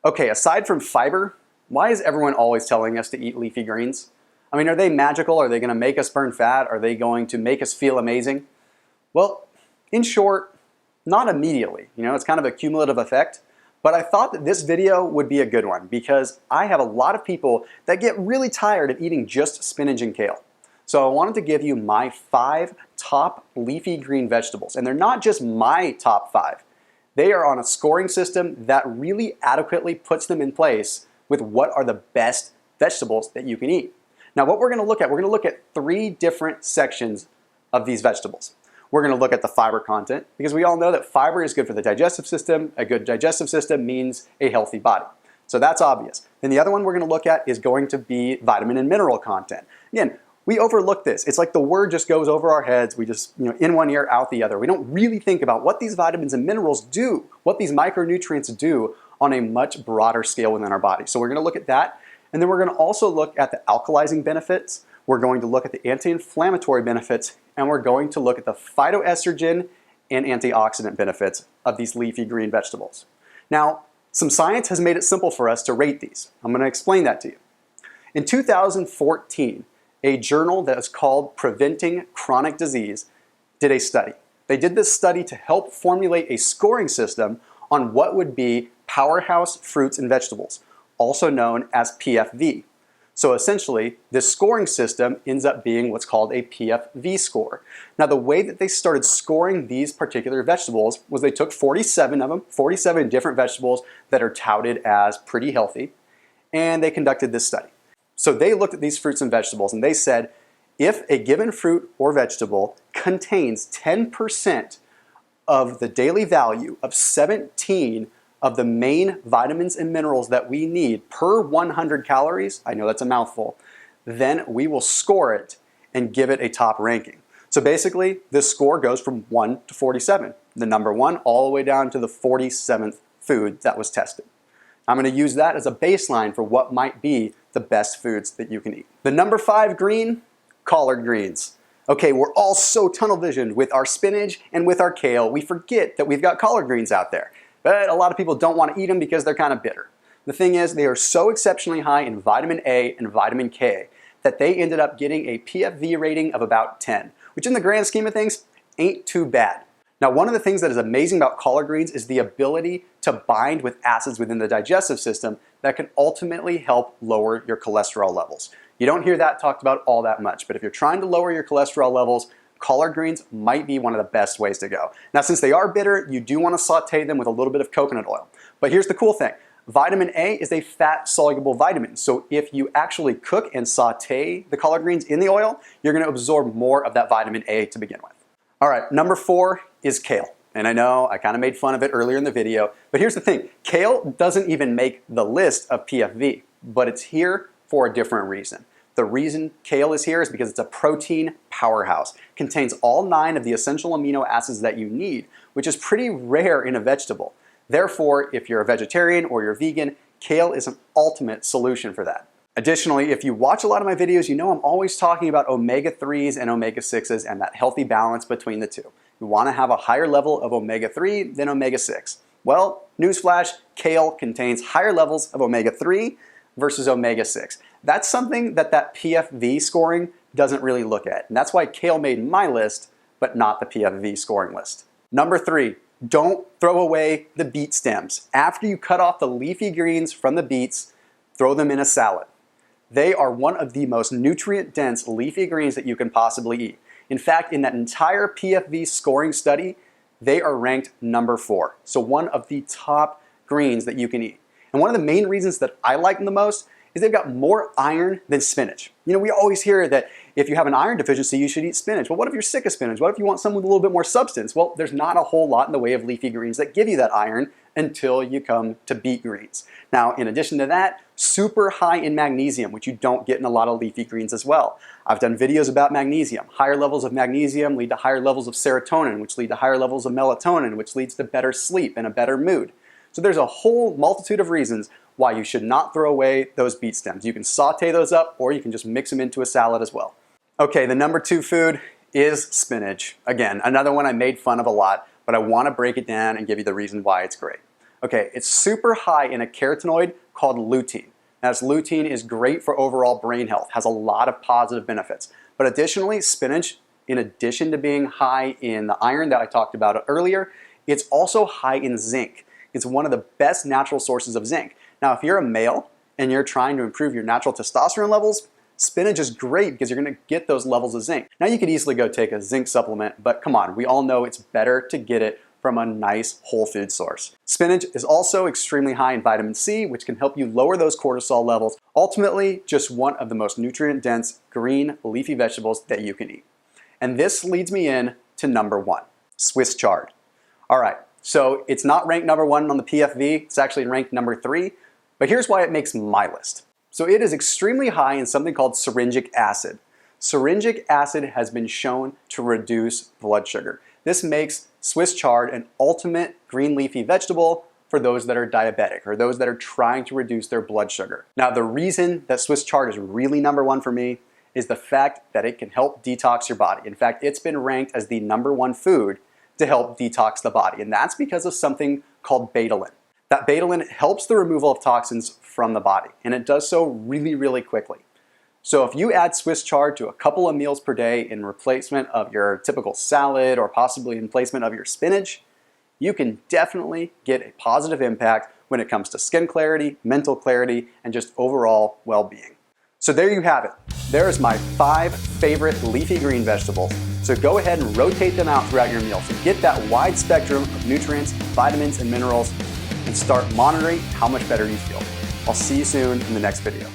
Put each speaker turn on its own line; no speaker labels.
Okay, aside from fiber, why is everyone always telling us to eat leafy greens? I mean, are they magical? Are they going to make us burn fat? Are they going to make us feel amazing? Well, in short, not immediately. It's kind of a cumulative effect. But I thought that this video would be a good one because I have a lot of people that get really tired of eating just spinach and kale. So I wanted to give you my 5 top leafy green vegetables. And they're not just my top 5. They are on a scoring system that really adequately puts them in place with what are the best vegetables that you can eat. Now what we're going to look at 3 different sections of these vegetables. We're going to look at the fiber content because we all know that fiber is good for the digestive system. A good digestive system means a healthy body. So that's obvious. Then the other one we're going to look at is going to be vitamin and mineral content. Again, we overlook this. It's like the word just goes over our heads. We just, in one ear, out the other. We don't really think about what these vitamins and minerals do, what these micronutrients do on a much broader scale within our body. So we're going to look at that. And then we're going to also look at the alkalizing benefits. We're going to look at the anti-inflammatory benefits, and we're going to look at the phytoestrogen and antioxidant benefits of these leafy green vegetables. Now, some science has made it simple for us to rate these. I'm going to explain that to you. In 2014, a journal that is called Preventing Chronic Disease did a study. They did this study to help formulate a scoring system on what would be Powerhouse fruits and vegetables, also known as PFV. So essentially, this scoring system ends up being what's called a PFV score. Now the way that they started scoring these particular vegetables was they took 47 of them, 47 different vegetables that are touted as pretty healthy, and they conducted this study. So they looked at these fruits and vegetables and they said, if a given fruit or vegetable contains 10% of the daily value of 17 of the main vitamins and minerals that we need per 100 calories, I know that's a mouthful, then we will score it and give it a top ranking. So basically, this score goes from 1 to 47, the number 1 all the way down to the 47th food that was tested. I'm going to use that as a baseline for what might be the best foods that you can eat. The number 5 green, collard greens. Okay, we're all so tunnel visioned with our spinach and with our kale, we forget that we've got collard greens out there. But a lot of people don't want to eat them because they're kind of bitter. The thing is, they are so exceptionally high in vitamin A and vitamin K that they ended up getting a PFV rating of about 10, which in the grand scheme of things ain't too bad. Now, one of the things that is amazing about collard greens is the ability to bind with acids within the digestive system that can ultimately help lower your cholesterol levels. You don't hear that talked about all that much, but if you're trying to lower your cholesterol levels, collard greens might be one of the best ways to go. Now, since they are bitter, you do want to saute them with a little bit of coconut oil. But here's the cool thing. Vitamin A is a fat-soluble vitamin. So if you actually cook and saute the collard greens in the oil, you're going to absorb more of that vitamin A to begin with. All right, number 4 is kale. And I know I kind of made fun of it earlier in the video, but here's the thing. Kale doesn't even make the list of PFV, but it's here for a different reason. The reason kale is here is because it's a protein powerhouse. It contains all 9 of the essential amino acids that you need, which is pretty rare in a vegetable. Therefore, if you're a vegetarian or you're vegan, kale is an ultimate solution for that. Additionally, if you watch a lot of my videos, you know I'm always talking about omega-3s and omega-6s and that healthy balance between the two. You want to have a higher level of omega-3 than omega-6. Well, newsflash, kale contains higher levels of omega-3 versus omega-6. That's something that PFV scoring doesn't really look at. And that's why kale made my list, but not the PFV scoring list. Number 3, don't throw away the beet stems. After you cut off the leafy greens from the beets, throw them in a salad. They are one of the most nutrient-dense leafy greens that you can possibly eat. In fact, in that entire PFV scoring study, they are ranked number 4. So one of the top greens that you can eat. And one of the main reasons that I like them the most is they've got more iron than spinach. You know, we always hear that if you have an iron deficiency, you should eat spinach. Well, what if you're sick of spinach? What if you want something with a little bit more substance? Well, there's not a whole lot in the way of leafy greens that give you that iron until you come to beet greens. Now, in addition to that, super high in magnesium, which you don't get in a lot of leafy greens as well. I've done videos about magnesium. Higher levels of magnesium lead to higher levels of serotonin, which lead to higher levels of melatonin, which leads to better sleep and a better mood. So there's a whole multitude of reasons why you should not throw away those beet stems. You can saute those up, or you can just mix them into a salad as well. Okay, the number 2 food is spinach. Again, another one I made fun of a lot, but I want to break it down and give you the reason why it's great. Okay, it's super high in a carotenoid called lutein. Now, this lutein is great for overall brain health, has a lot of positive benefits. But additionally, spinach, in addition to being high in the iron that I talked about earlier, it's also high in zinc. It's one of the best natural sources of zinc. Now, if you're a male and you're trying to improve your natural testosterone levels, spinach is great because you're going to get those levels of zinc. Now, you could easily go take a zinc supplement, but come on, we all know it's better to get it from a nice whole food source. Spinach is also extremely high in vitamin C, which can help you lower those cortisol levels. Ultimately, just one of the most nutrient-dense green leafy vegetables that you can eat. And this leads me in to number 1, Swiss chard. All right, so it's not ranked number 1 on the PFV, it's actually ranked number 3, but here's why it makes my list. So it is extremely high in something called syringic acid. Syringic acid has been shown to reduce blood sugar. This makes Swiss chard an ultimate green leafy vegetable for those that are diabetic or those that are trying to reduce their blood sugar. Now, the reason that Swiss chard is really number 1 for me is the fact that it can help detox your body. In fact, it's been ranked as the number 1 food to help detox the body, and that's because of something called betalain. That betalain helps the removal of toxins from the body, and it does so really, really quickly. So if you add Swiss chard to a couple of meals per day in replacement of your typical salad or possibly in placement of your spinach, you can definitely get a positive impact when it comes to skin clarity, mental clarity, and just overall well-being. So there you have it. There's my 5 favorite leafy green vegetables. So go ahead and rotate them out throughout your meals to get that wide spectrum of nutrients, vitamins, and minerals, and start monitoring how much better you feel. I'll see you soon in the next video.